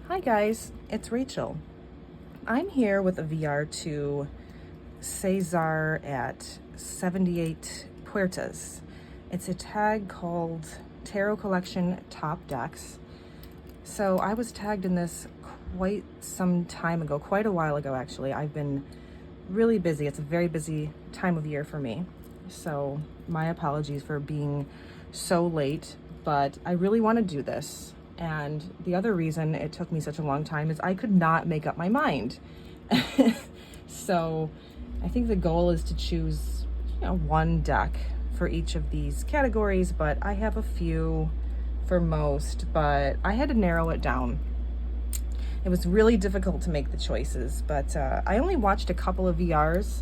Hi guys, it's Rachel. I'm here with a VR2 Cesar at 78 Puertas. It's a tag called Tarot Collection Top Decks. So I was tagged in this quite some time ago, quite a while ago actually. I've been really busy. It's a very busy time of year for me. So my apologies for being so late, but I really want to do this. And the other reason it took me such a long time is I could not make up my mind. So I think the goal is to choose, one deck for each of these categories, but I have a few for most, but I had to narrow it down. It was really difficult to make the choices, but I only watched a couple of VRs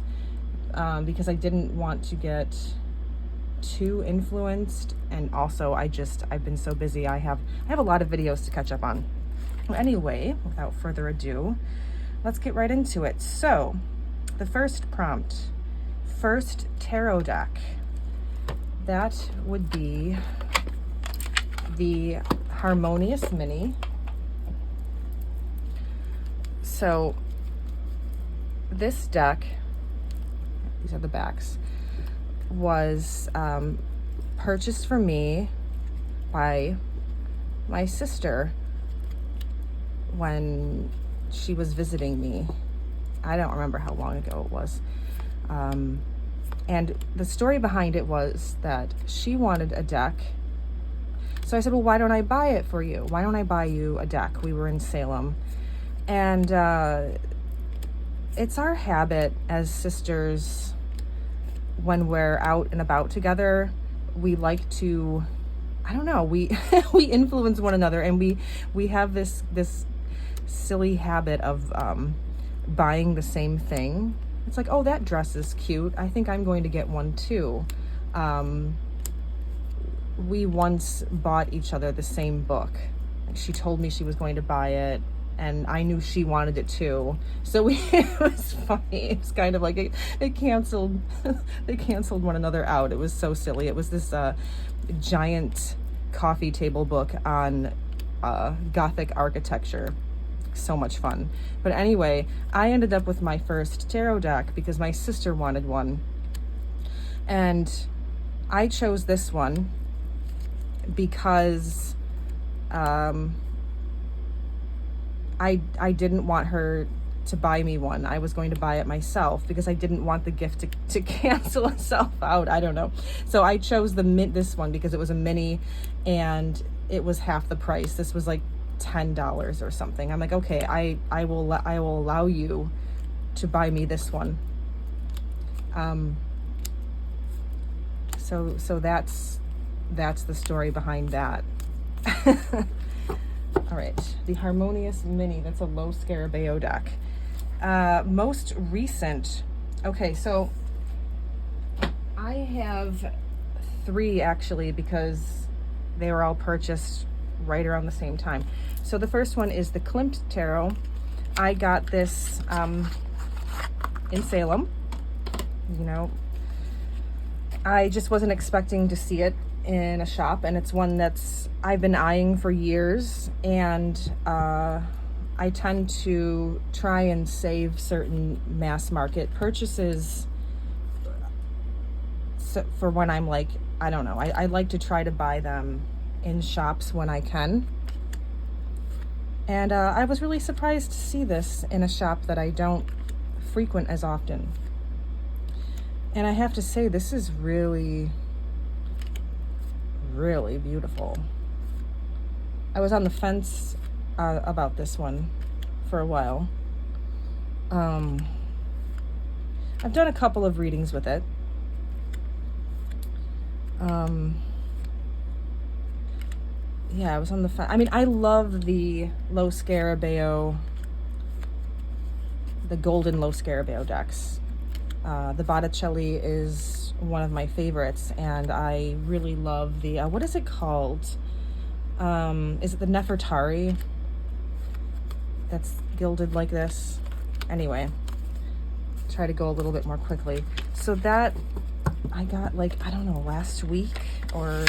because I didn't want to get too influenced, and also I've been so busy. I have a lot of videos to catch up on. Well, anyway, without further ado, let's get right into it. So the first prompt, first tarot deck, that would be the Harmonious Mini. So this deck, these are the backs, was purchased for me by my sister when she was visiting me. I don't remember how long ago it was. And the story behind it was that she wanted a deck. So I said, well, why don't I buy it for you? Why don't I buy you a deck? We were in Salem. And it's our habit as sisters, when we're out and about together, we like to, I don't know, we we influence one another, and we have this silly habit of buying the same thing. It's like, oh, that dress is cute, I think I'm going to get one too. We once bought each other the same book. She told me she was going to buy it, and I knew she wanted it too. So it was funny. It's kind of like it canceled, they canceled one another out. It was so silly. It was this giant coffee table book on Gothic architecture. So much fun. But anyway, I ended up with my first tarot deck because my sister wanted one. And I chose this one because I didn't want her to buy me one. I was going to buy it myself because I didn't want the gift to cancel itself out. I don't know. So I chose this one because it was a mini and it was half the price. This was like $10 or something. I'm like, okay, I will allow you to buy me this one. So that's the story behind that. All right, the Harmonious Mini, that's a Lo Scarabeo deck. Most recent, okay, so I have 3 actually because they were all purchased right around the same time. So the first one is the Klimt Tarot. I got this in Salem. I just wasn't expecting to see it in a shop, and it's one that's I've been eyeing for years, and I tend to try and save certain mass market purchases for when I'm like, I don't know, I like to try to buy them in shops when I can. And I was really surprised to see this in a shop that I don't frequent as often. And I have to say, this is really, really beautiful. I was on the fence about this one for a while. I've done a couple of readings with it. Yeah, I was on the fence. I mean, I love the Lo Scarabeo, the golden Lo Scarabeo decks. The Botticelli is one of my favorites, and I really love the, what is it called? Is it the Nefertari that's gilded like this? Anyway, try to go a little bit more quickly. So that I got, like, I don't know, last week or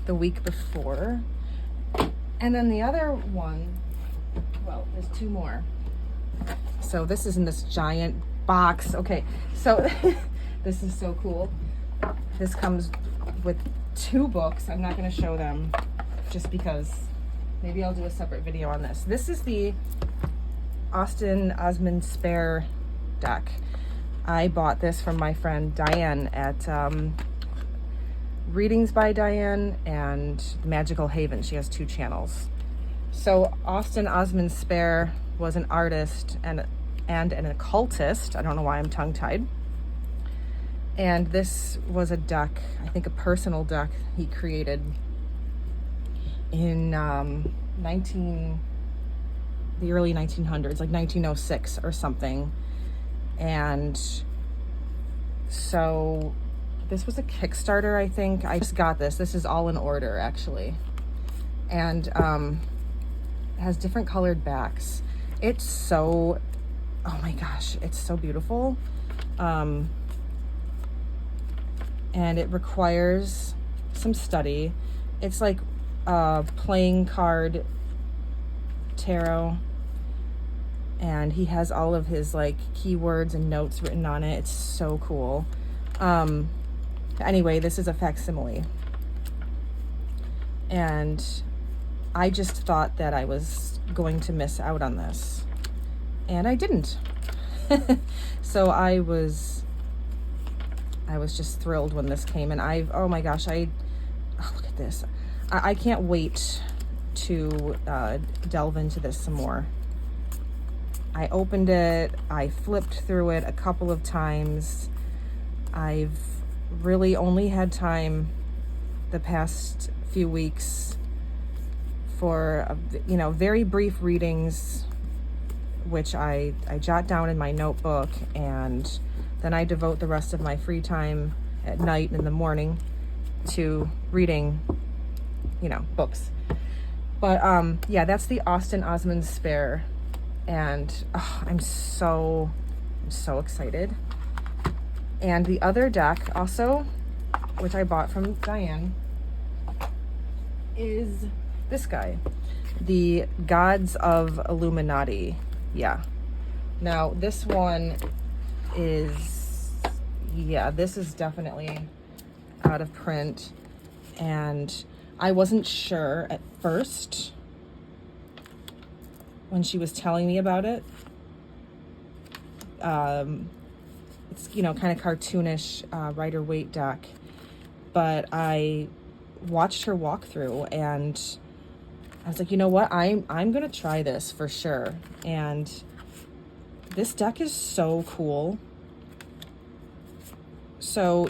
the week before. And then the other one well, there's two more. So this is in this giant box. Okay, so this is so cool. This comes with 2 books. I'm not going to show them just because maybe I'll do a separate video on this. This is the Austin Osman Spare deck. I bought this from my friend Diane at Readings by Diane and Magical Haven. She has 2 channels. So Austin Osman Spare was an artist and an occultist. I don't know why I'm tongue-tied. And this was a deck, I think a personal deck he created in the early 1900s, like 1906 or something. And so this was a Kickstarter, I think. I just got this. This is all in order, actually. And it has different colored backs. It's so, oh my gosh, it's so beautiful. And it requires some study. It's like playing card tarot. And he has all of his like keywords and notes written on it. It's so cool. Anyway, this is a facsimile. And I just thought that I was going to miss out on this. And I didn't. So I was just thrilled when this came. And oh my gosh, oh, look at this. I can't wait to delve into this some more. I opened it, I flipped through it a couple of times. I've really only had time the past few weeks for, very brief readings, which I jot down in my notebook, and then I devote the rest of my free time at night and in the morning to reading, books. But yeah, that's the Austin Osman Spare. And I'm so excited. And the other deck also, which I bought from Diane, is this guy, the Gods of Illuminati. Yeah. Now this one is, this is definitely out of print, and I wasn't sure at first when she was telling me about it. It's, kind of cartoonish, Rider-Waite deck. But I watched her walkthrough and I was like, you know what? I'm going to try this for sure. And this deck is so cool. So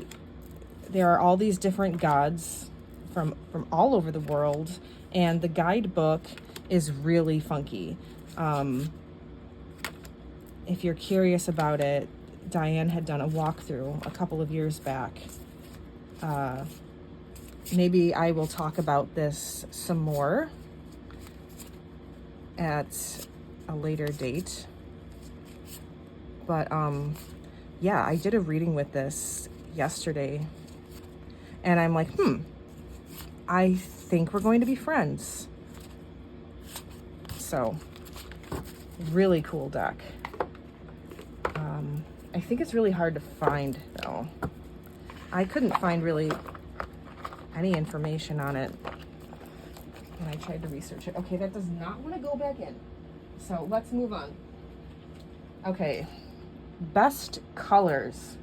there are all these different gods from all over the world. And the guidebook is really funky. If you're curious about it, Diane had done a walkthrough a couple of years back. Maybe I will talk about this some more at a later date. But yeah, I did a reading with this yesterday, and I'm like, I think we're going to be friends. So, really cool deck. I think it's really hard to find, though. I couldn't find really any information on it when I tried to research it. Okay, that does not want to go back in. So let's move on. Okay, best colors.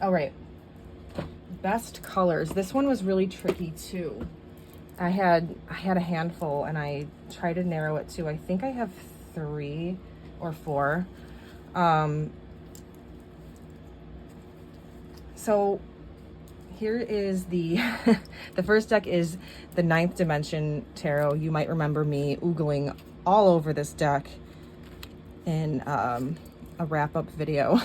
All right, best colors. This one was really tricky too. I had a handful, and I tried to narrow it to, I think I have 3 or 4. So here is the the first deck is the 9th Dimension Tarot. You might remember me oogling all over this deck in a wrap-up video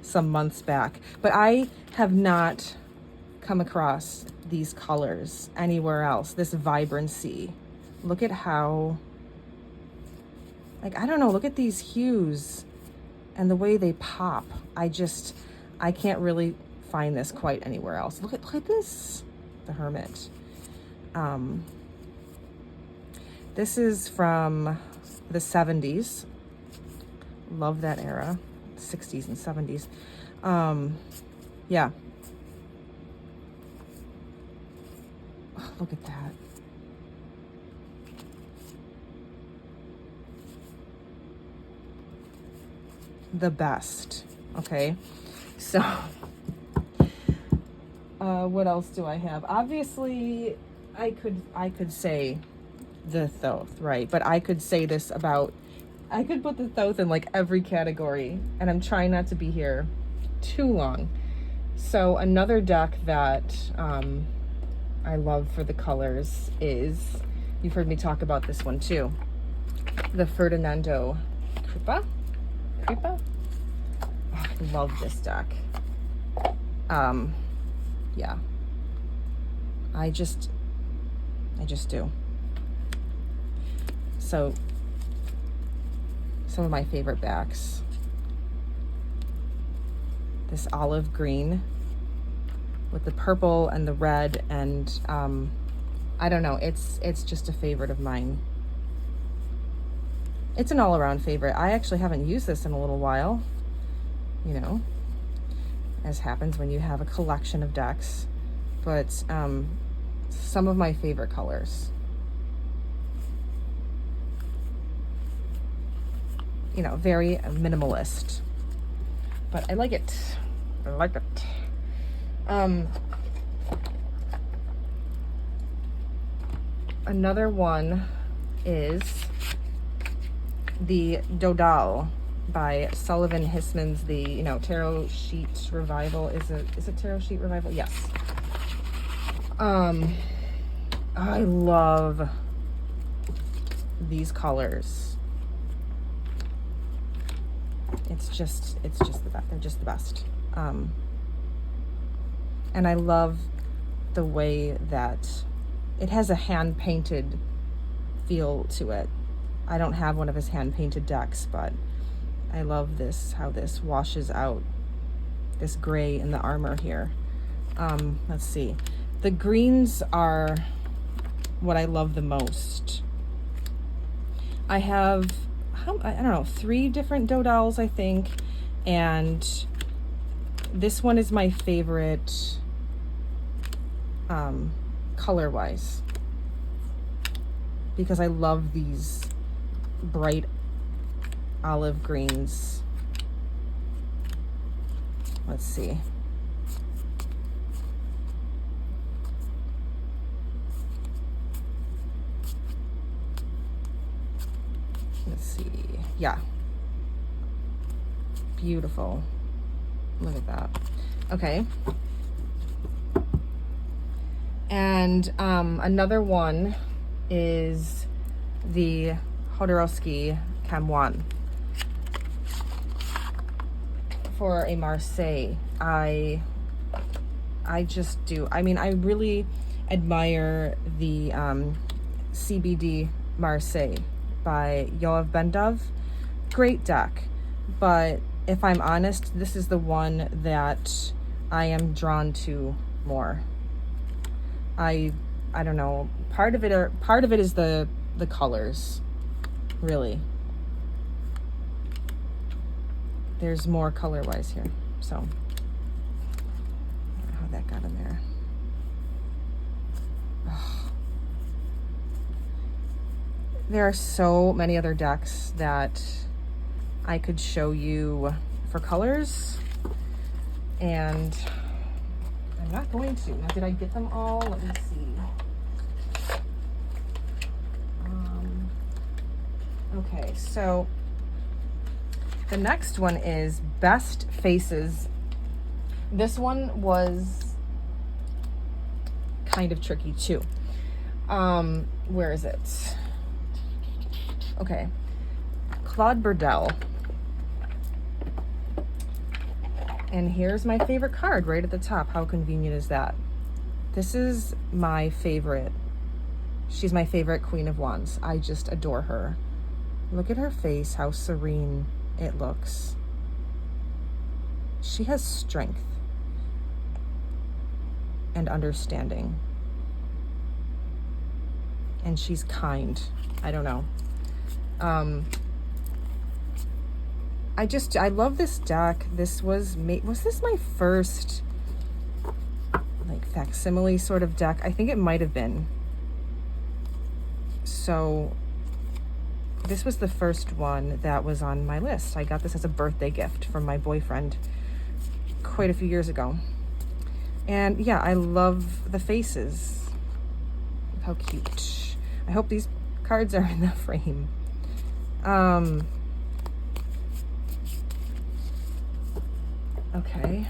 some months back. But I have not come across these colors anywhere else, this vibrancy. Look at how, like, I don't know, look at these hues and the way they pop. I can't really find this quite anywhere else. Look at this, the Hermit. This is from the 70s. Love that era, 60s and 70s. Yeah. Oh, look at that. The best. Okay. So, what else do I have? Obviously, I could say the Thoth, right? But I could say this about, I could put the Thoth in like every category, and I'm trying not to be here too long. So another deck that I love for the colors is, you've heard me talk about this one too, the Ferdinando Kripa. Oh, I love this deck. Yeah, I just do. So some of my favorite backs, this olive green with the purple and the red, and I don't know, it's just a favorite of mine. It's an all-around favorite. I actually haven't used this in a little while, you know, as happens when you have a collection of decks, but some of my favorite colors. You know, very minimalist, but I like it. I like it. Another one is the Dodal by Sullivan Hismans, the, you know, Tarot Sheet Revival. Is it Tarot Sheet Revival? Yes. I love these colors. It's just the best. They're just the best. And I love the way that it has a hand painted feel to it. I don't have one of his hand painted decks, but I love this, how this washes out this gray in the armor here. Let's see. The greens are what I love the most. I have, I don't know, 3 different Dodals, I think, and this one is my favorite color-wise, because I love these bright olive greens. Let's see. Let's see. Yeah. Beautiful. Look at that. Okay. And another one is the Jodorowsky Camwan for a Marseille. I just do. I mean, I really admire the CBD Marseille by Yoav Ben-Dov. Great deck, but if I'm honest, this is the one that I am drawn to more. I don't know. Part of it is the colors, really. There's more color-wise here, so I don't know how that got in there. Oh. There are so many other decks that I could show you for colors, and I'm not going to. Now, did I get them all? Let me see. Okay, so the next one is Best Faces. This one was kind of tricky too. Where is it? Okay, Claude Burdell. And here's my favorite card right at the top. How convenient is that? This is my favorite. She's my favorite Queen of Wands. I just adore her. Look at her face, how serene it looks. She has strength and understanding. and she's kind. I don't know. I love this deck. This was this my first like facsimile sort of deck? I think it might have been. So this was the first one that was on my list. I got this as a birthday gift from my boyfriend quite a few years ago. And yeah, I love the faces. How cute. I hope these cards are in the frame. Okay,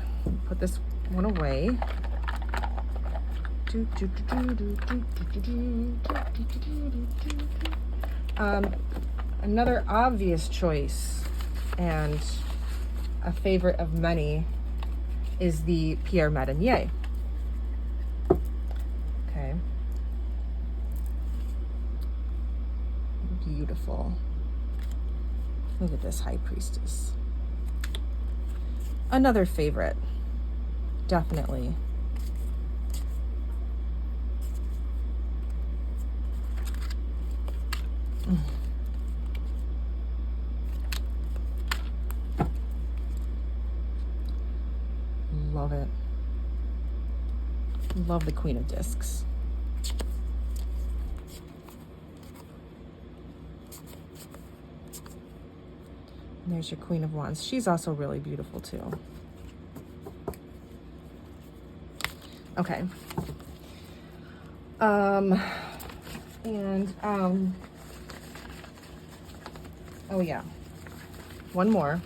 put this one away. Another obvious choice and a favorite of many is the Pierre Madinier. Okay. Beautiful. Look at this High Priestess. Another favorite, definitely. Love it. Love the Queen of Discs. And there's your Queen of Wands. She's also really beautiful too. Okay. Oh yeah, one more.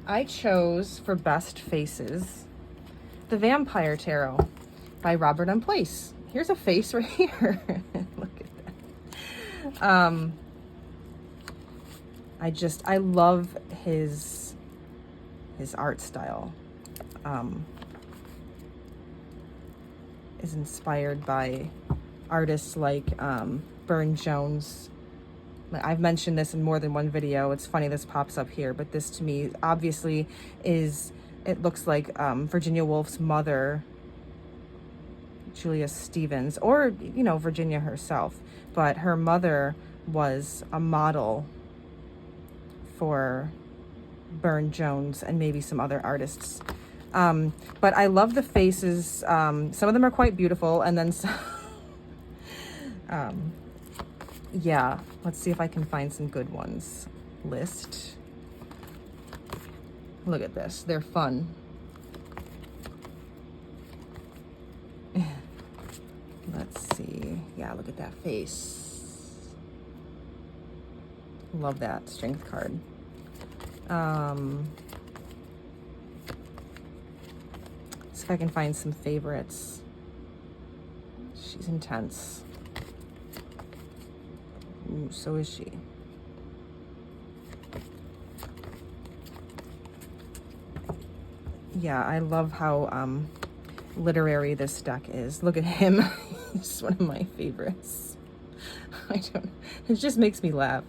I chose for best faces the Vampire Tarot by Robert M. Place. Here's a face right here. Look at that. I love his art style. Is inspired by artists like Burne-Jones. I've mentioned this in more than one video. It's funny this pops up here, but this to me obviously it looks like Virginia Woolf's mother, Julia Stevens, or, you know, Virginia herself. But her mother was a model for Burne-Jones and maybe some other artists. But I love the faces. Some of them are quite beautiful, and then some, yeah, let's see if I can find some good ones. List. Look at this. They're fun. Let's see. Yeah, look at that face. Love that strength card. See if I can find some favorites. She's intense. Ooh, so is she. Yeah, I love how literary this deck is. Look at him. He's one of my favorites. It just makes me laugh.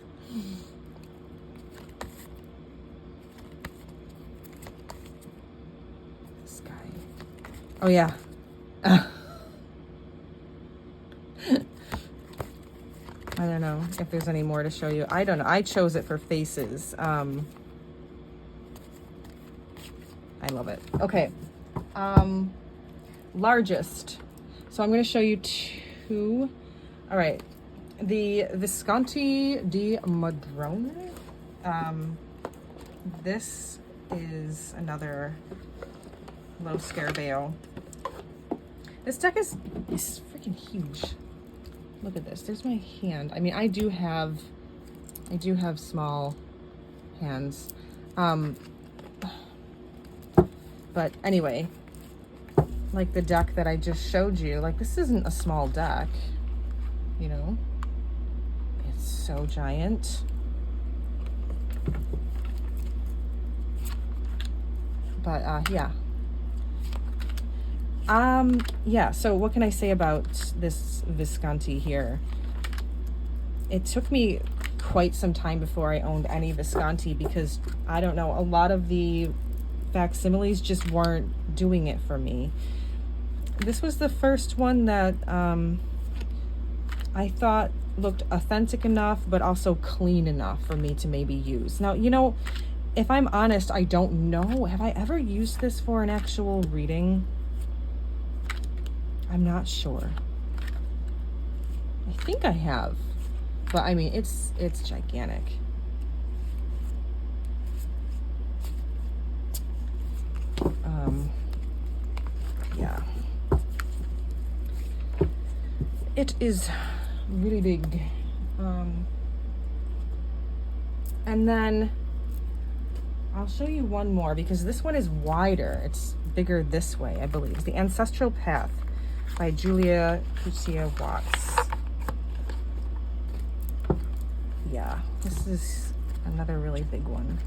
This guy. Oh yeah. I don't know if there's any more to show you. I don't know. I chose it for faces. I love it. Okay. Largest. So I'm going to show you two. All right. The Visconti di Madrone. This is another Lo Scarabeo. This deck is freaking huge. Look at this. There's my hand. I mean, I do have small hands. But anyway, like the deck that I just showed you, like this isn't a small deck, you know? It's so giant. But yeah. Yeah, so what can I say about this Visconti here? It took me quite some time before I owned any Visconti because, I don't know, a lot of the facsimiles just weren't doing it for me. This was the first one that I thought looked authentic enough, but also clean enough for me to maybe use. Now, you know, if I'm honest, I don't know. Have I ever used this for an actual reading? I'm not sure. I think I have, but I mean, it's gigantic. Yeah. It is really big. And then I'll show you one more because this one is wider. It's bigger this way, I believe. It's The Ancestral Path by Julia Kucia Watts. Yeah, this is another really big one.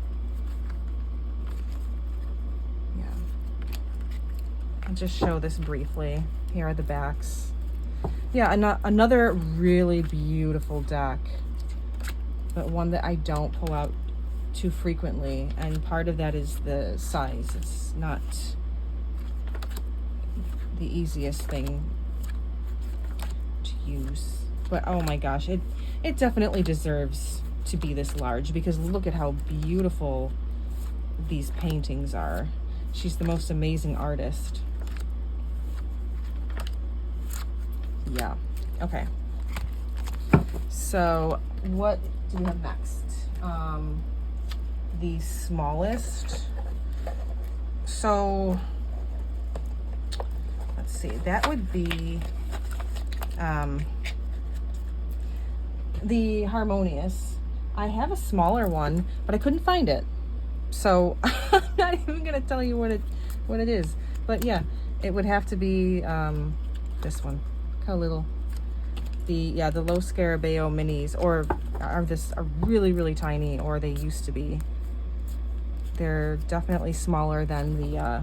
Yeah. I'll just show this briefly. Here are the backs. Yeah, another really beautiful deck, but one that I don't pull out too frequently, and part of that is the size. It's not the easiest thing to use, but oh my gosh, it definitely deserves to be this large because look at how beautiful these paintings are. She's the most amazing artist. Yeah. Okay. So what do we have next? The smallest. So let's see. That would be the Harmonious. I have a smaller one, but I couldn't find it. So I'm not even gonna tell you what it is. But yeah, it would have to be this one. Look how little. The Lo Scarabeo minis are really, really tiny, or they used to be. They're definitely smaller than the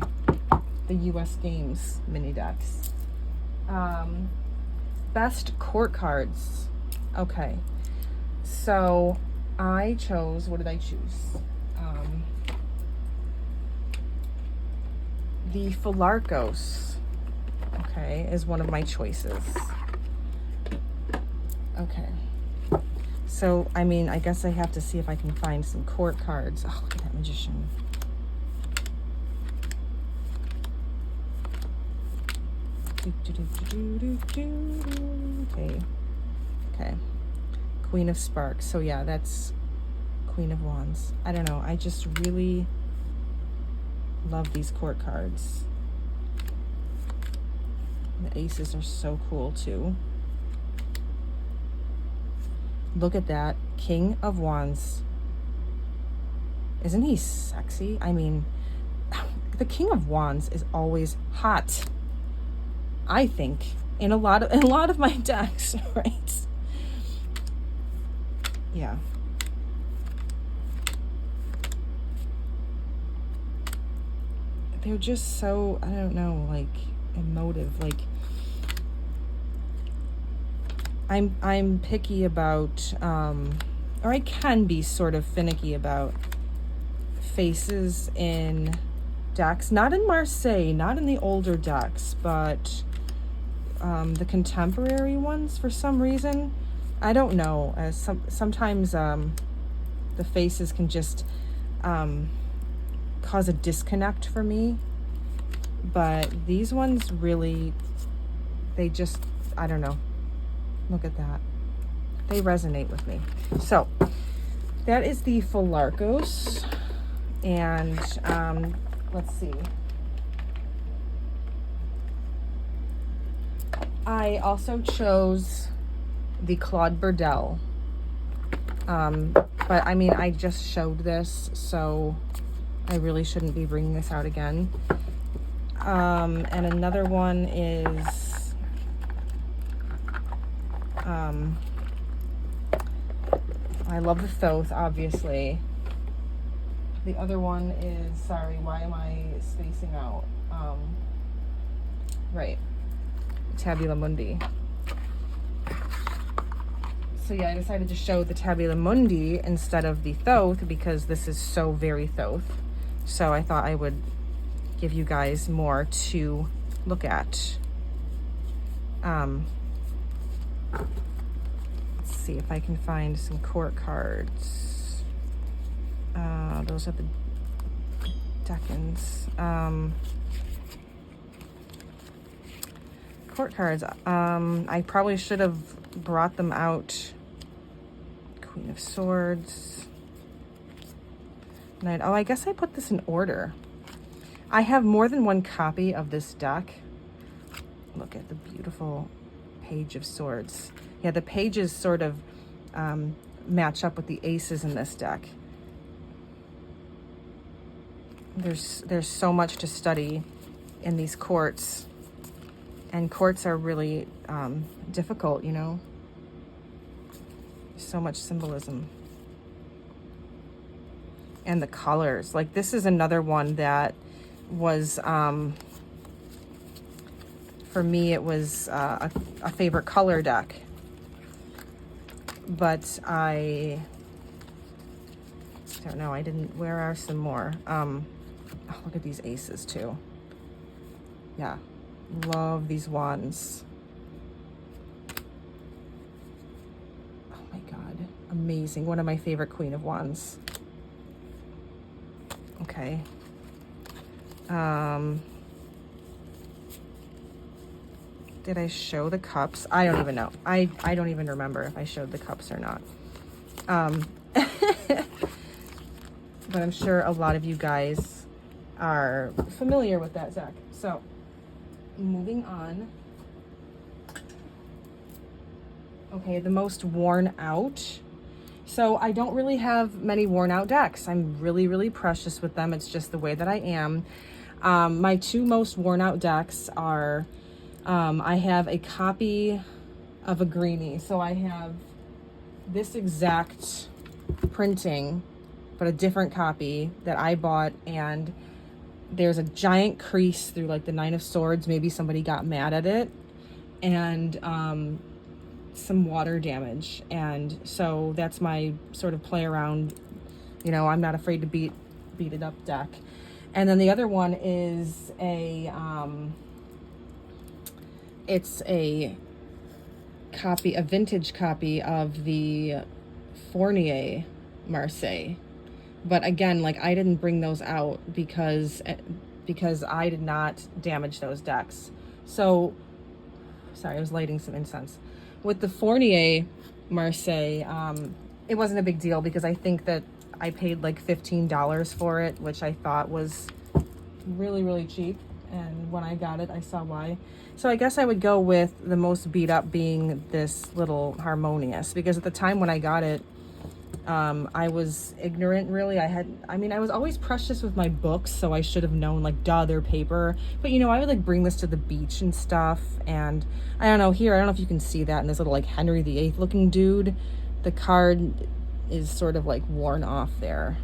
US Games mini decks. Best court cards. Okay, so I chose, what did I choose? The Philarkos, okay, is one of my choices. Okay, so I mean, I guess I have to see if I can find some court cards. Oh, look at that Magician. Okay, Queen of Sparks. So yeah, that's Queen of Wands. I don't know, I just really love these court cards. The aces are so cool too. Look at that, King of Wands. Isn't he sexy? I mean, the King of Wands is always hot, I think, in a lot of my decks, right? Yeah. They're just so, I don't know, like emotive. Like I'm picky about, or I can be sort of finicky about faces in decks, not in Marseille, not in the older decks, but the contemporary ones for some reason. I don't know. Sometimes the faces can just cause a disconnect for me, but these ones really, they just, I don't know. Look at that. They resonate with me. So that is the Philarkos. And let's see. I also chose the Claude Burdell. But I mean, I just showed this, so I really shouldn't be bringing this out again. And another one is I love the Thoth, obviously. The other one is, sorry, why am I spacing out? Right, Tabula Mundi. So yeah, I decided to show the Tabula Mundi instead of the Thoth because this is so very Thoth. So I thought I would give you guys more to look at. let's see if I can find some court cards. Those are the Decans. Court cards. I probably should have brought them out. Queen of Swords. Knight. Oh, I guess I put this in order. I have more than one copy of this deck. Look at the beautiful Page of Swords. Yeah, the pages sort of match up with the aces in this deck. There's so much to study in these courts. And courts are really difficult, you know. So much symbolism. And the colors. Like, this is another one that was, for me, it was a favorite color deck. But I don't know. I didn't. Where are some more? Oh, look at these aces, too. Yeah. Love these wands. Oh my God. Amazing. One of my favorite Queen of Wands. Okay. Did I show the cups? I don't even know. I don't even remember if I showed the cups or not. But I'm sure a lot of you guys are familiar with that deck. So, moving on. Okay, the most worn out. So I don't really have many worn out decks. I'm really, really precious with them. It's just the way that I am. My two most worn out decks are, I have a copy of a greenie. So I have this exact printing, but a different copy that I bought, and there's a giant crease through like the Nine of Swords. Maybe somebody got mad at it, and some water damage. And so that's my sort of play around, you know, I'm not afraid to beat it up deck. And then the other one is a it's a vintage copy of the Fournier Marseille. But again, like, I didn't bring those out because I did not damage those decks. So, sorry, I was lighting some incense. With the Fournier Marseille, it wasn't a big deal because I think that I paid like $15 for it, which I thought was really, really cheap. And when I got it, I saw why. So I guess I would go with the most beat up being this little Harmonious, because at the time when I got it, I was ignorant, really. I was always precious with my books, so I should have known, like, duh, they're paper. But, you know, I would, like, bring this to the beach and stuff, and I don't know, here, I don't know if you can see that in this little, like, Henry VIII looking dude. The card is sort of, like, worn off there.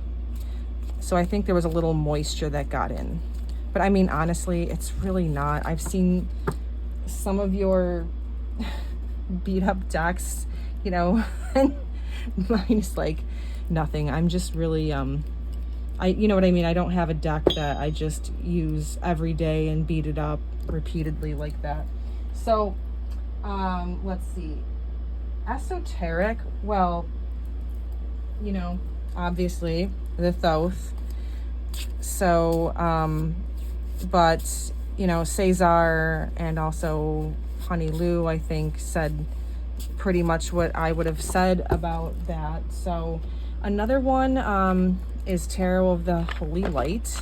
So I think there was a little moisture that got in. But, I mean, honestly, it's really not. I've seen some of your beat up decks, you know, and mine is like nothing. I'm just really, you know what I mean? I don't have a deck that I just use every day and beat it up repeatedly like that. So, let's see. Esoteric, well, you know, obviously the Thoth. So, but, you know, Cesar and also Honey Lou, I think, said pretty much what I would have said about that. So another one is Tarot of the Holy Light.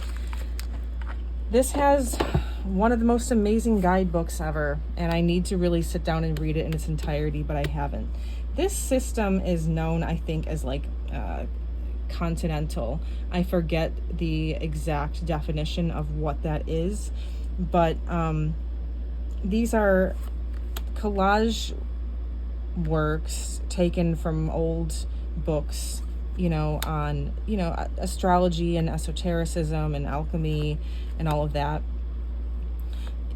This has one of the most amazing guidebooks ever, and I need to really sit down and read it in its entirety, but I haven't. This system is known, I think, as like continental. I forget the exact definition of what that is, but these are collage works taken from old books, you know, on, you know, astrology and esotericism and alchemy and all of that.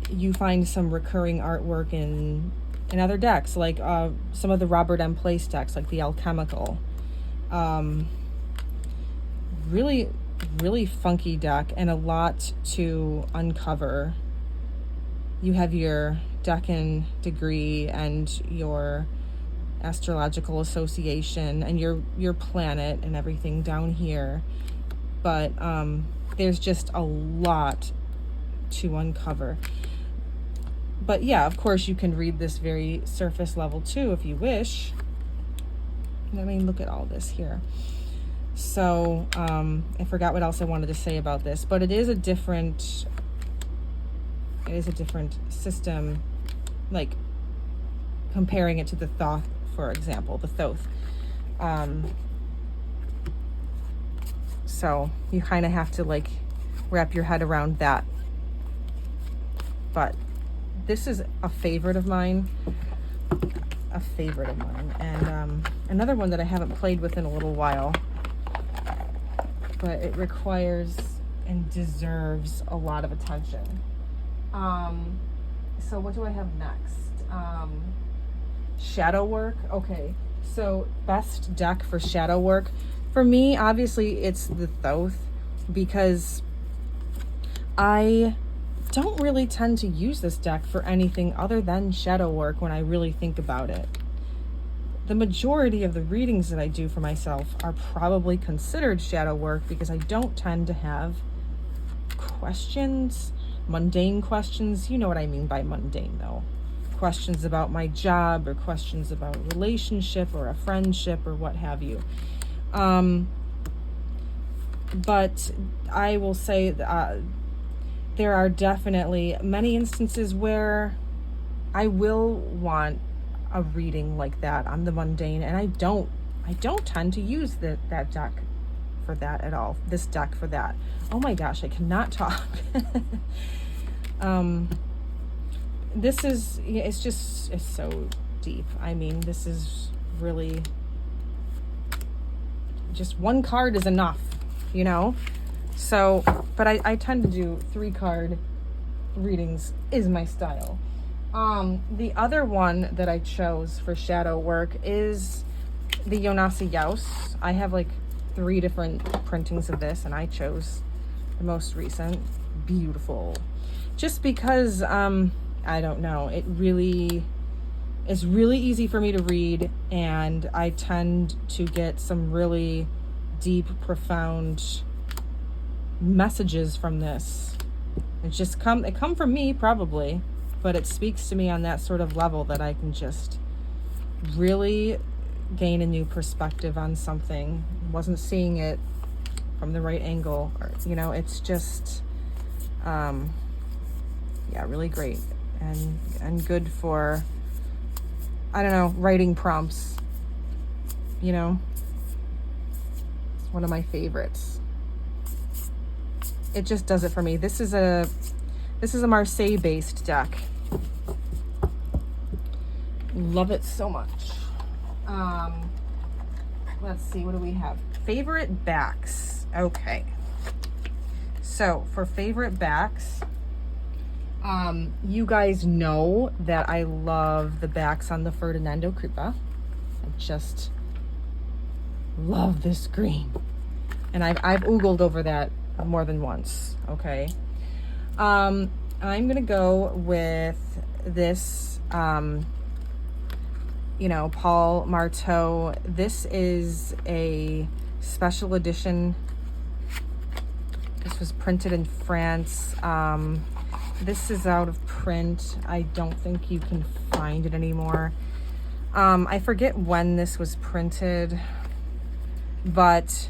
You find some recurring artwork in other decks, like some of the Robert M. Place decks, like the Alchemical. Really, really funky deck and a lot to uncover. You have your Decan degree and your astrological association and your planet and everything down here. But there's just a lot to uncover. But yeah, of course, you can read this very surface level too if you wish. I mean, look at all this here. So I forgot what else I wanted to say about this, but it is a different system, like comparing it to the Thoth, for example, the Thoth. So you kind of have to like wrap your head around that. But this is a favorite of mine. And another one that I haven't played with in a little while, but it requires and deserves a lot of attention. So what do I have next? Shadow work. Okay, so best deck for shadow work. For me, obviously, it's the Thoth, because I don't really tend to use this deck for anything other than shadow work when I really think about it. The majority of the readings that I do for myself are probably considered shadow work because I don't tend to have questions, mundane questions. You know what I mean by mundane, though. Questions about my job, or questions about a relationship or a friendship or what have you. But I will say there are definitely many instances where I will want a reading like that on the mundane, and I don't tend to use that deck for that at all. This deck for that. Oh my gosh, I cannot talk. It's so deep. I mean, this is really just one card is enough, you know? So, but I tend to do 3-card readings is my style. The other one that I chose for shadow work is the Yonasi Yaus. I have like 3 different printings of this, and I chose the most recent. Beautiful. Just because, I don't know, it's really easy for me to read, and I tend to get some really deep, profound messages from this. It come from me probably, but it speaks to me on that sort of level that I can just really gain a new perspective on something. Wasn't seeing it from the right angle, or, you know, it's just really great and good for, I don't know, writing prompts, you know. It's one of my favorites. It just does it for me. This is a Marseille based deck. Love it so much. Let's see, what do we have? Favorite backs. Okay. So for favorite backs, you guys know that I love the backs on the Ferdinando Kripa. I just love this green. And I've oogled over that more than once, okay? I'm gonna go with this, Paul Marteau. This is a special edition. This was printed in France. This is out of print. I don't think you can find it anymore. I forget when this was printed, but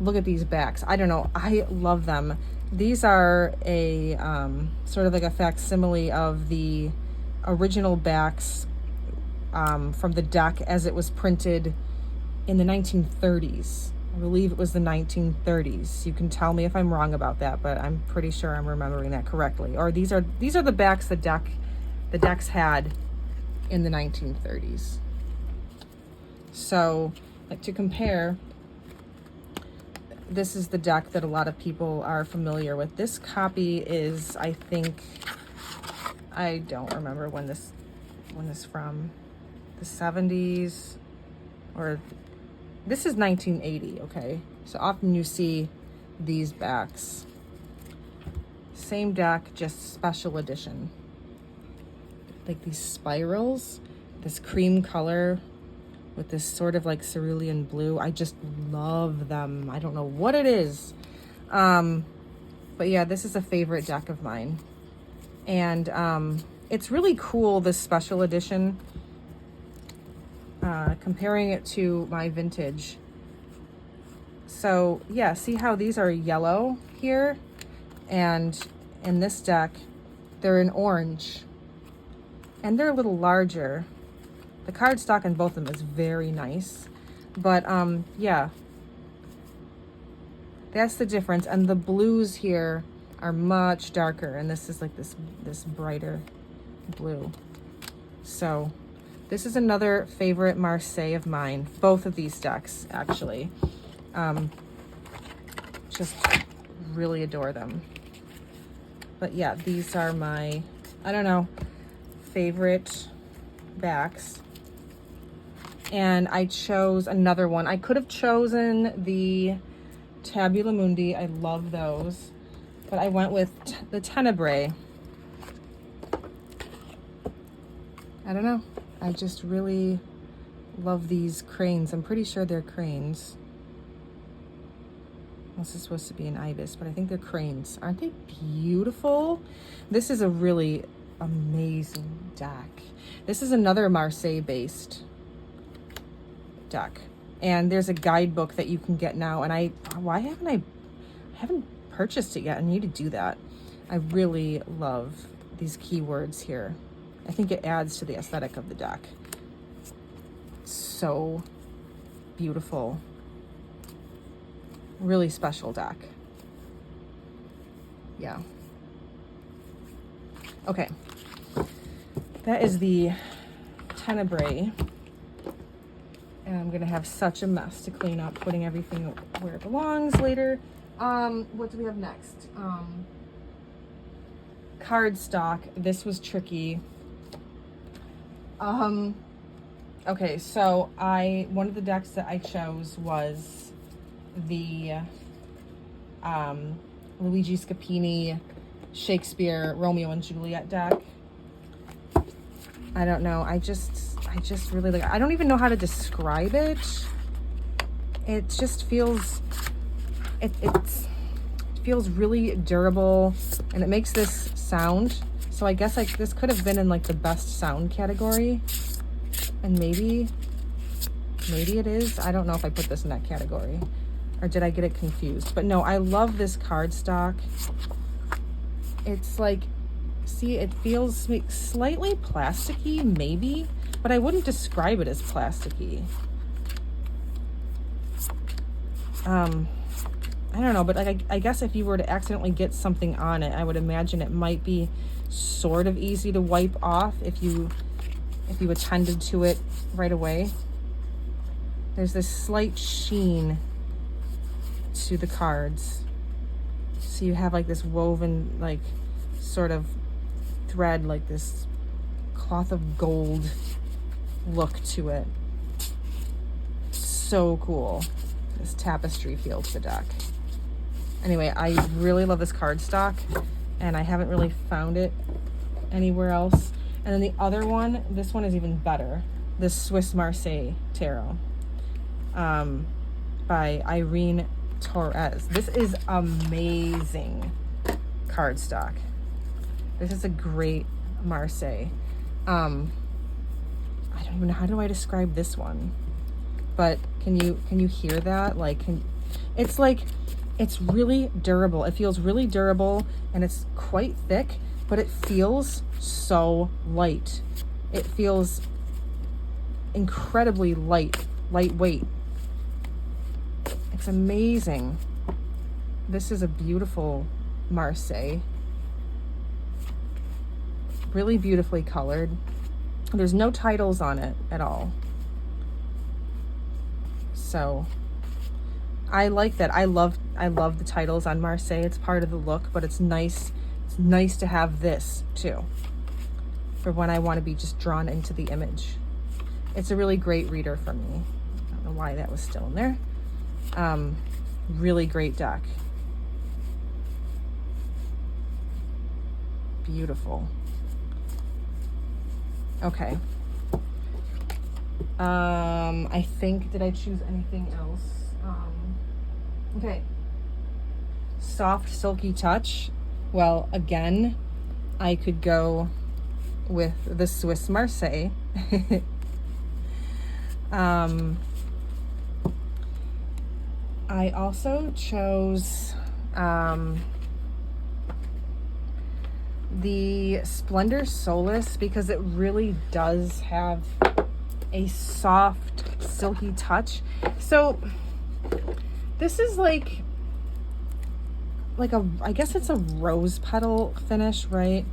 look at these backs. I don't know. I love them. These are a sort of like a facsimile of the original backs from the deck as it was printed in the 1930s. I believe it was the 1930s. You can tell me if I'm wrong about that, but I'm pretty sure I'm remembering that correctly. Or these are the backs the decks had in the 1930s. So, like, to compare, this is the deck that a lot of people are familiar with. This copy is, I think, I don't remember when this from, the 70s, or this is 1980, okay? So often you see these backs. Same deck, just special edition. Like these spirals. this cream color with this sort of like cerulean blue. I just love them. I don't know what it is. But yeah, this is a favorite deck of mine. And it's really cool, this special edition, comparing it to my vintage. So yeah, see how these are yellow here? And in this deck, they're in orange. And they're a little larger. The cardstock in both of them is very nice. But yeah, that's the difference. And the blues here are much darker, and this is like this brighter blue. So this is another favorite Marseille of mine. Both of these decks, actually. Just really adore them. But yeah, these are my, I don't know, favorite backs. And I chose another one. I could have chosen the Tabula Mundi. I love those. But I went with the Tenebrae. I don't know. I just really love these cranes. I'm pretty sure they're cranes. This is supposed to be an ibis, but I think they're cranes. Aren't they beautiful? This is a really amazing deck. This is another Marseille-based deck. And there's a guidebook that you can get now. And why haven't I haven't purchased it yet. I need to do that. I really love these keywords here. I think it adds to the aesthetic of the deck. So beautiful. Really special deck. Yeah. Okay. That is the Tenebrae. And I'm gonna have such a mess to clean up, putting everything where it belongs later. What do we have next? Cardstock. This was tricky. Okay, so one of the decks that I chose was the Luigi Scapini Shakespeare Romeo and Juliet deck. I don't know. I just really like. I don't even know how to describe it. It just feels. It feels really durable, and it makes this sound. So I guess this could have been in like the best sound category, and maybe it is. I don't know if I put this in that category, or did I get it confused? But no, I love this cardstock. It's like, see, it feels slightly plasticky, maybe, but I wouldn't describe it as plasticky. I don't know, but like I guess if you were to accidentally get something on it, I would imagine it might be sort of easy to wipe off if you attended to it right away. There's this slight sheen to the cards. So you have like this woven, like sort of thread, like this cloth of gold look to it. So cool. This tapestry feel to the deck. Anyway, I really love this cardstock, and I haven't really found it anywhere else. And then the other one, this one is even better. The Swiss Marseille Tarot by Irene Torres. This is amazing cardstock. This is a great Marseille. I don't even know, how do I describe this one? But can you hear that? Like, it's really durable. It feels really durable, and it's quite thick, but it feels so light. It feels incredibly lightweight. It's amazing. This is a beautiful Marseille. Really beautifully colored. There's no titles on it at all. So I like that. I love the titles on Marseille. It's part of the look, but it's nice. It's nice to have this too, for when I want to be just drawn into the image. It's a really great reader for me. I don't know why that was still in there. Really great deck. Beautiful. Okay. I think, did I choose anything else? Okay. Soft, silky touch. Well, again, I could go with the Swiss Marseille. I also chose the Splendor Solace because it really does have a soft, silky touch. So this is like I guess it's a rose petal finish, right?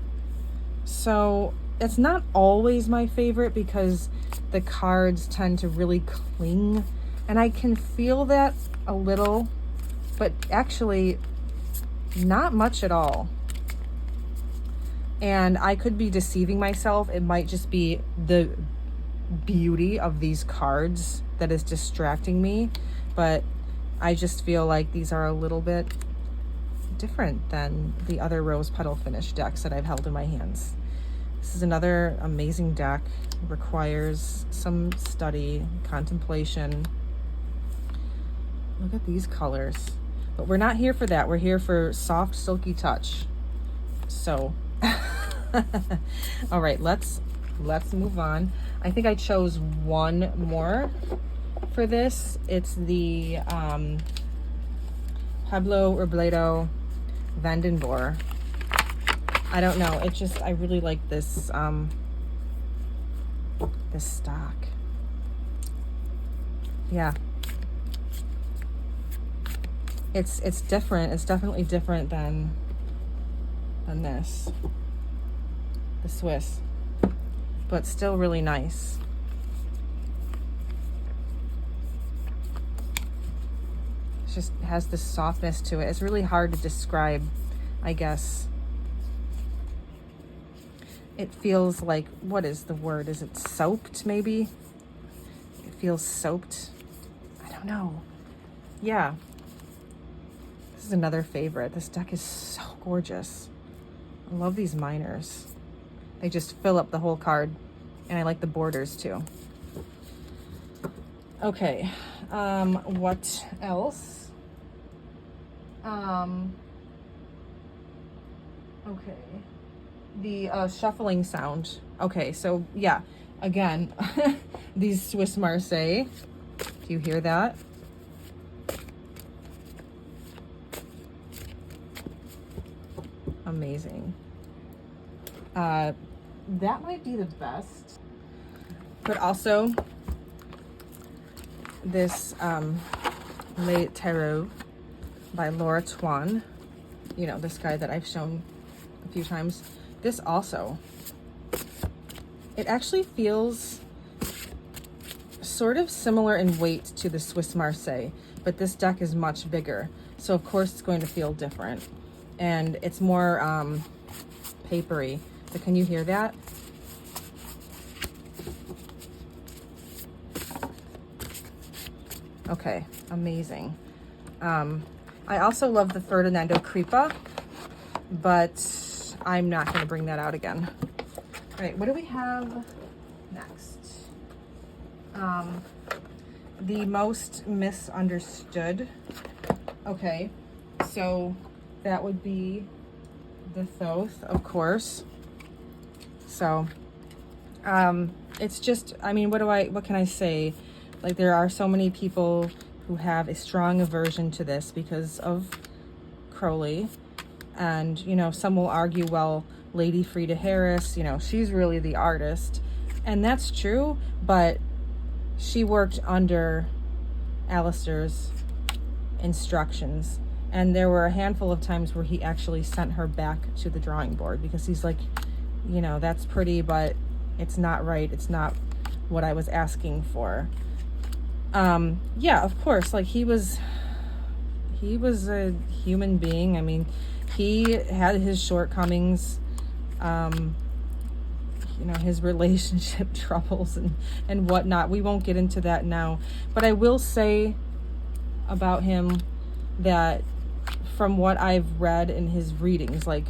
So it's not always my favorite because the cards tend to really cling, and I can feel that a little, but actually not much at all. And I could be deceiving myself. It might just be the beauty of these cards that is distracting me, but I just feel like these are a little bit different than the other rose petal finish decks that I've held in my hands. This is another amazing deck. It requires some study, contemplation. Look at these colors. But we're not here for that. We're here for soft, silky touch. So, all right, let's move on. I think I chose one more for this. It's the Pablo Robledo Vandenborre. I don't know. It just, I really like this this stock. Yeah. It's different. It's definitely different than this. The Swiss. But still really nice. It just has this softness to it. It's really hard to describe, I guess. It feels like, what is the word? Is it soaped, maybe? It feels soaped. I don't know. Yeah. This is another favorite. This deck is so gorgeous. I love these minors. They just fill up the whole card. And I like the borders too. Okay. What else? Okay. The shuffling sound. Okay, so yeah, again, these Swiss Marseille. Do you hear that? Amazing. That might be the best. But also, this Le Tarot by Laura Twan. You know, this guy that I've shown a few times. This also, it actually feels sort of similar in weight to the Swiss Marseille, but this deck is much bigger. So of course it's going to feel different. And it's more papery. But can you hear that? Okay, amazing. I also love the Ferdinando Kripa, but I'm not going to bring that out again. All right, what do we have next? The Most Misunderstood. Okay, so that would be the Thoth, of course. So, it's just, I mean, what can I say? Like, there are so many people who have a strong aversion to this because of Crowley. And, you know, some will argue, well, Lady Frida Harris, you know, she's really the artist. And that's true, but she worked under Alistair's instructions. And there were a handful of times where he actually sent her back to the drawing board because he's like, you know, that's pretty, but it's not right. It's not what I was asking for. Yeah, of course, like he was a human being. I mean, he had his shortcomings, you know, his relationship troubles and whatnot. We won't get into that now, but I will say about him that from what I've read in his readings, like,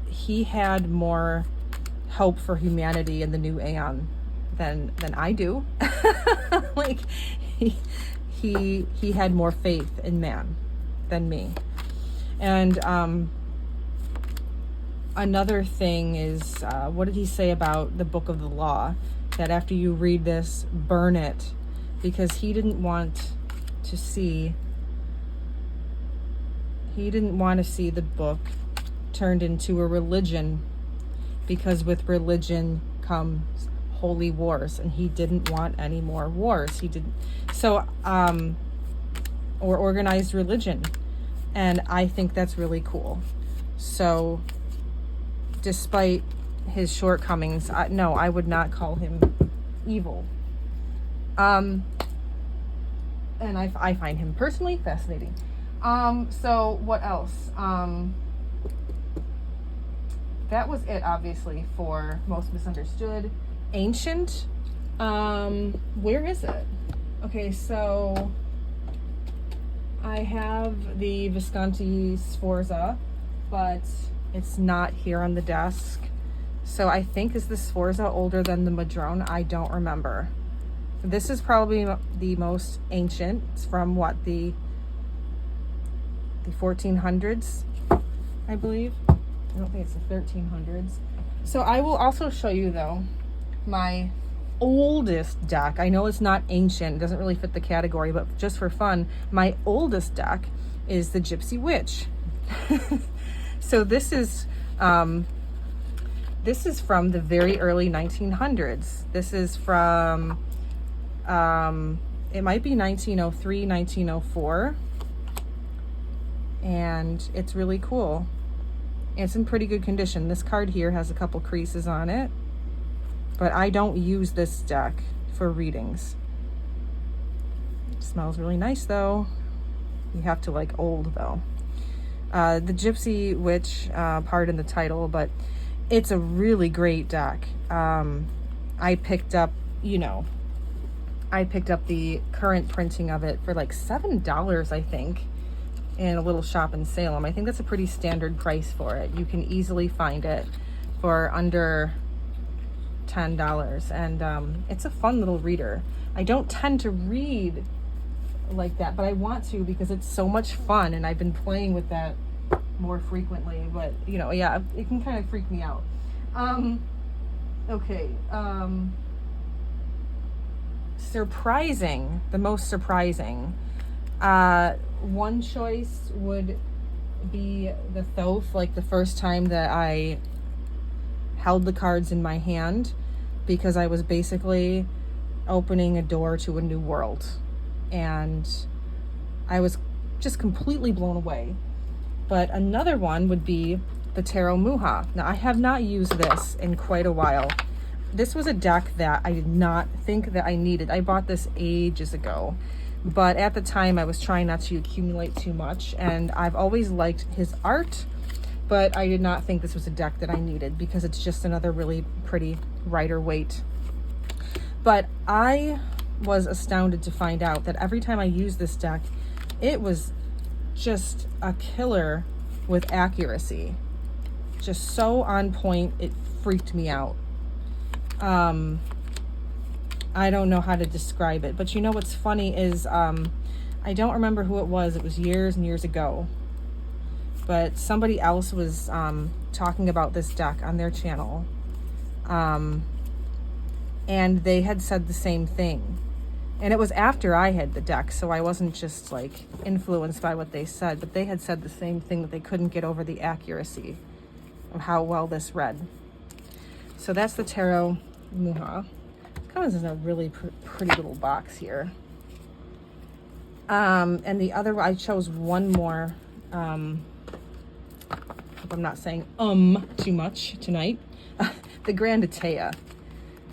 he had more hope for humanity in the new Aeon than I do. Like he had more faith in man than me. And another thing is, what did he say about the book of the law? That after you read this, burn it, because he didn't want to see the book turned into a religion, because with religion comes holy wars, and he didn't want any more wars. He didn't. So, or organized religion. And I think that's really cool. So, despite his shortcomings, no, I would not call him evil. And I find him personally fascinating. So what else? That was it, obviously, for Most Misunderstood. Ancient. Where is it? Okay, so I have the Visconti Sforza, but it's not here on the desk. So I think, is the Sforza older than the Madrone? I don't remember. This is probably the most ancient. It's from what, the 1400s, I believe. I don't think it's the 1300s. So I will also show you, though, my oldest deck. I know it's not ancient, it doesn't really fit the category, but just for fun, my oldest deck is the Gypsy Witch. So this is from the very early 1900s. This is from it might be 1903, 1904, and it's really cool. It's in pretty good condition. This card here has a couple creases on it, but I don't use this deck for readings. It smells really nice, though. You have to like old, though. The Gypsy Witch part in the title, but it's a really great deck. I picked up the current printing of it for like $7, I think, in a little shop in Salem. I think that's a pretty standard price for it. You can easily find it for under $10, and it's a fun little reader. I don't tend to read like that, but I want to because it's so much fun, and I've been playing with that more frequently. But yeah, it can kind of freak me out. Okay. Surprising, the most surprising. One choice would be the Thoth, like the first time that I held the cards in my hand, because I was basically opening a door to a new world, and I was just completely blown away. But another one would be the Tarot Muha. Now, I have not used this in quite a while. This was a deck that I did not think that I needed. I bought this ages ago, but at the time I was trying not to accumulate too much, and I've always liked his art, but I did not think this was a deck that I needed because it's just another really pretty Rider-Waite. But I was astounded to find out that every time I used this deck, it was just a killer with accuracy. Just so on point, it freaked me out. I don't know how to describe it, but what's funny is I don't remember who it was. It was years and years ago, but somebody else was talking about this deck on their channel, and they had said the same thing, and it was after I had the deck, so I wasn't just like influenced by what they said, but they had said the same thing, that they couldn't get over the accuracy of how well this read. So that's the Tarot Muha. It comes in a really pretty little box here. And the other, I chose one more. Hope I'm not saying too much tonight. The Grandatea,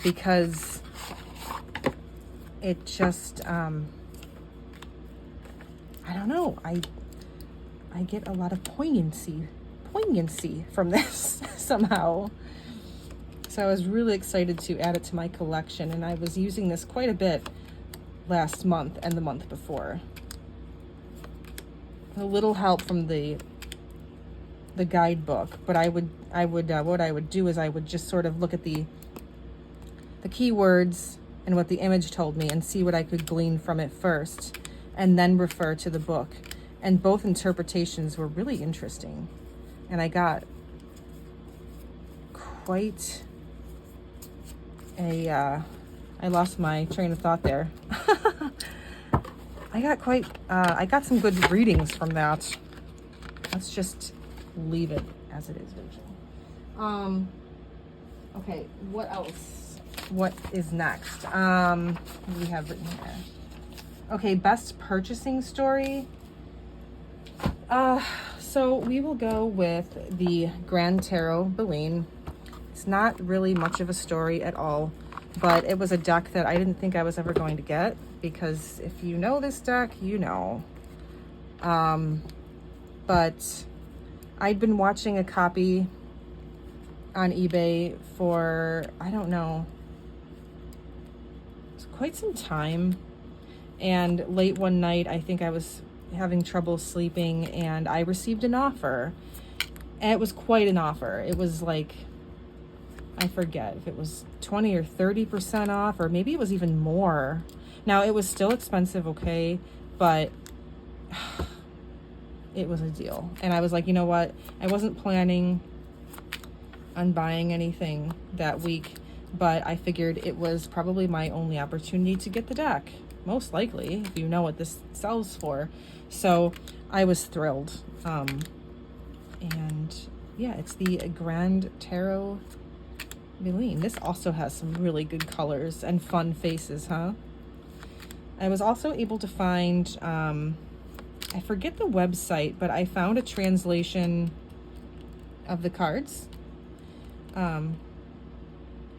because it just I don't know. I get a lot of poignancy from this somehow. So I was really excited to add it to my collection, and I was using this quite a bit last month and the month before. A little help from the guidebook, but what I would do is I would just sort of look at the the keywords and what the image told me and see what I could glean from it first, and then refer to the book. And both interpretations were really interesting. And I got quite a, I lost my train of thought there. I got some good readings from that. Let's just leave it as it is, Rachel. Okay, what else? What is next? What do we have written here? Okay, best purchasing story. So we will go with the Grand Tarot Belene. It's not really much of a story at all, but it was a deck that I didn't think I was ever going to get, because if you know this deck, you know. But I'd been watching a copy on eBay for, I don't know, it's quite some time. And late one night, I think I was having trouble sleeping, and I received an offer. And it was quite an offer. It was like, I forget if it was 20 or 30% off, or maybe it was even more. Now, it was still expensive, okay, but it was a deal. And I was like, you know what? I wasn't planning on buying anything that week, but I figured it was probably my only opportunity to get the deck, most likely, if you know what this sells for. So I was thrilled. And yeah, it's the Grand Tarot Belene. This also has some really good colors and fun faces, huh? I was also able to find, I forget the website, but I found a translation of the cards. And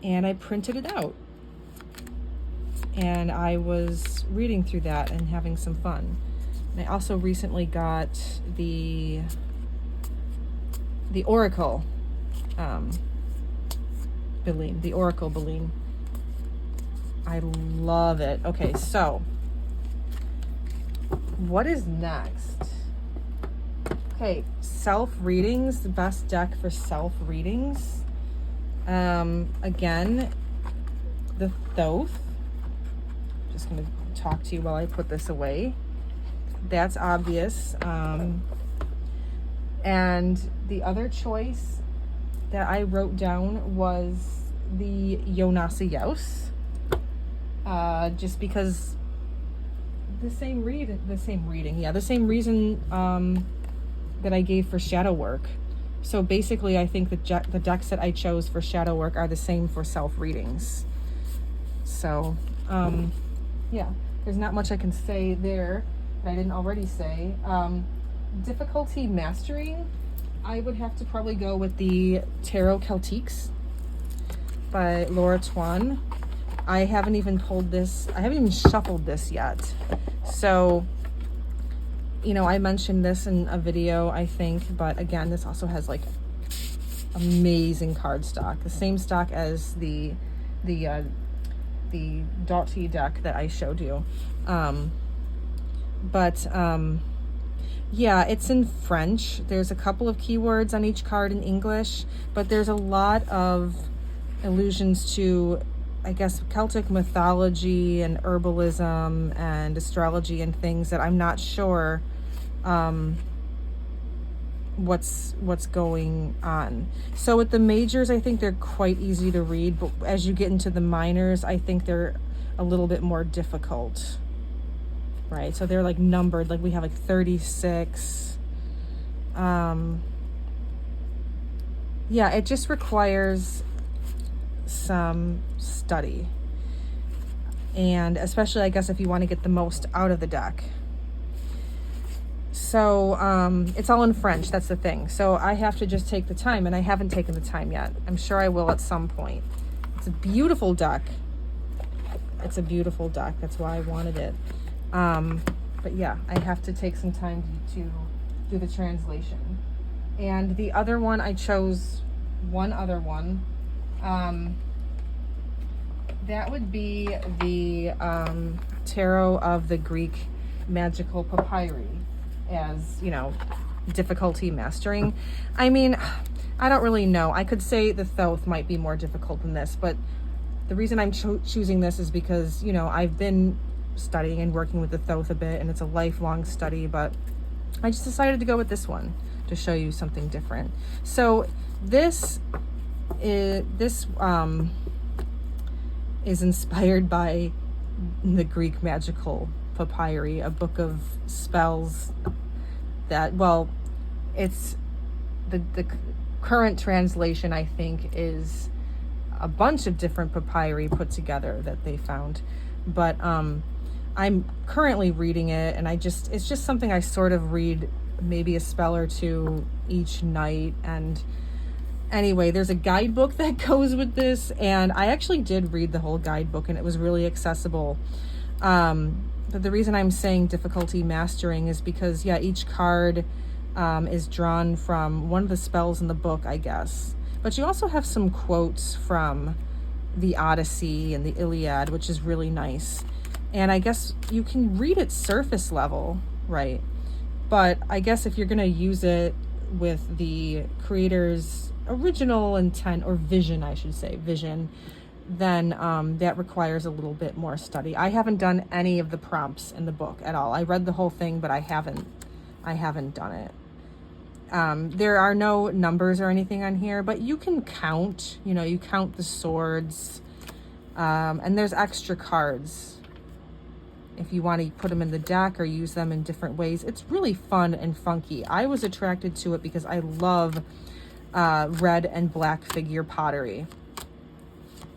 I printed it out. And I was reading through that and having some fun. And I also recently got the Oracle Belene, the Oracle Belene. I love it. Okay, so what is next? Okay, self-readings, the best deck for self-readings. Again, the Thoth. Just going to talk to you while I put this away. That's obvious. And the other choice that I wrote down was the Dionysios. Just because the same reason that I gave for shadow work. So basically, I think the decks that I chose for shadow work are the same for self readings. So yeah, there's not much I can say there that I didn't already say. Difficulty mastering, I would have to probably go with the Tarot Celtiques by Laura Twan. I haven't even pulled this, I haven't even shuffled this yet. So, you know, I mentioned this in a video, I think, but again, this also has like amazing card stock. The same stock as the Doughty deck that I showed you. Yeah, it's in French. There's a couple of keywords on each card in English, but there's a lot of allusions to, I guess, Celtic mythology and herbalism and astrology and things that I'm not sure what's going on. So with the majors, I think they're quite easy to read, but as you get into the minors, I think they're a little bit more difficult. Right, so they're like numbered, like we have like 36. Yeah, it just requires some study. And especially, I guess, if you want to get the most out of the deck. So it's all in French, that's the thing. So I have to just take the time, and I haven't taken the time yet. I'm sure I will at some point. It's a beautiful deck. It's a beautiful deck. That's why I wanted it. But yeah, I have to take some time to do the translation. And the other one, I chose one other one. That would be the Tarot of the Greek Magical Papyri, as, you know, difficulty mastering. I mean, I don't really know. I could say the Thoth might be more difficult than this, but the reason I'm choosing this is because, you know, I've been studying and working with the Thoth a bit, and it's a lifelong study, but I just decided to go with this one to show you something different. So this is inspired by the Greek magical papyri, a book of spells that, well, it's the current translation, I think, is a bunch of different papyri put together that they found. But I'm currently reading it, and it's just something I sort of read maybe a spell or two each night. And anyway, there's a guidebook that goes with this, and I actually did read the whole guidebook, and it was really accessible. But the reason I'm saying difficulty mastering is because, yeah, each card is drawn from one of the spells in the book, I guess. But you also have some quotes from the Odyssey and the Iliad, which is really nice. And I guess you can read it surface level, right? But I guess if you're going to use it with the creator's original intent, or vision, I should say, vision, then that requires a little bit more study. I haven't done any of the prompts in the book at all. I read the whole thing, but I haven't done it. There are no numbers or anything on here, but you can count, you know, you count the swords, and there's extra cards if you want to put them in the deck or use them in different ways. It's really fun and funky. I was attracted to it because I love red and black figure pottery.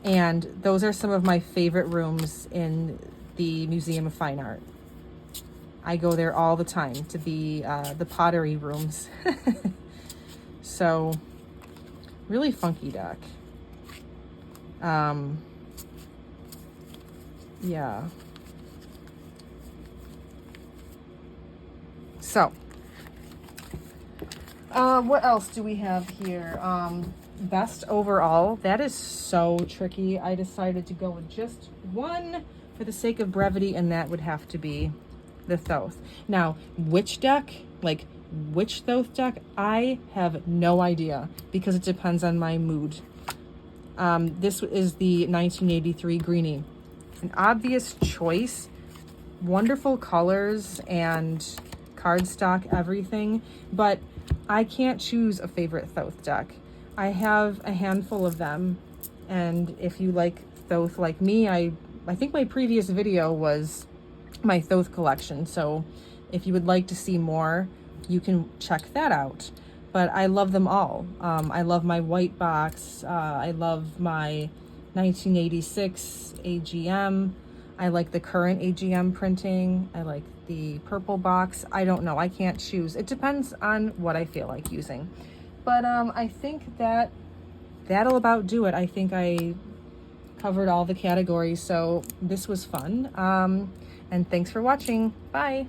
And those are some of my favorite rooms in the Museum of Fine Art. I go there all the time to the pottery rooms. So, really funky deck. Yeah. So, what else do we have here? Best overall. That is so tricky. I decided to go with just one for the sake of brevity, and that would have to be the Thoth. Now, which deck, like which Thoth deck, I have no idea, because it depends on my mood. This is the 1983 Greenie. An obvious choice, wonderful colors and cardstock, everything, but I can't choose a favorite Thoth deck. I have a handful of them, and if you like Thoth like me, I think my previous video was my Thoth collection, so if you would like to see more, you can check that out. But I love them all. I love my white box. I love my 1986 AGM. I like the current AGM printing. I like the purple box. I don't know. I can't choose. It depends on what I feel like using. But I think that'll about do it. I think I covered all the categories, so this was fun. And thanks for watching. Bye.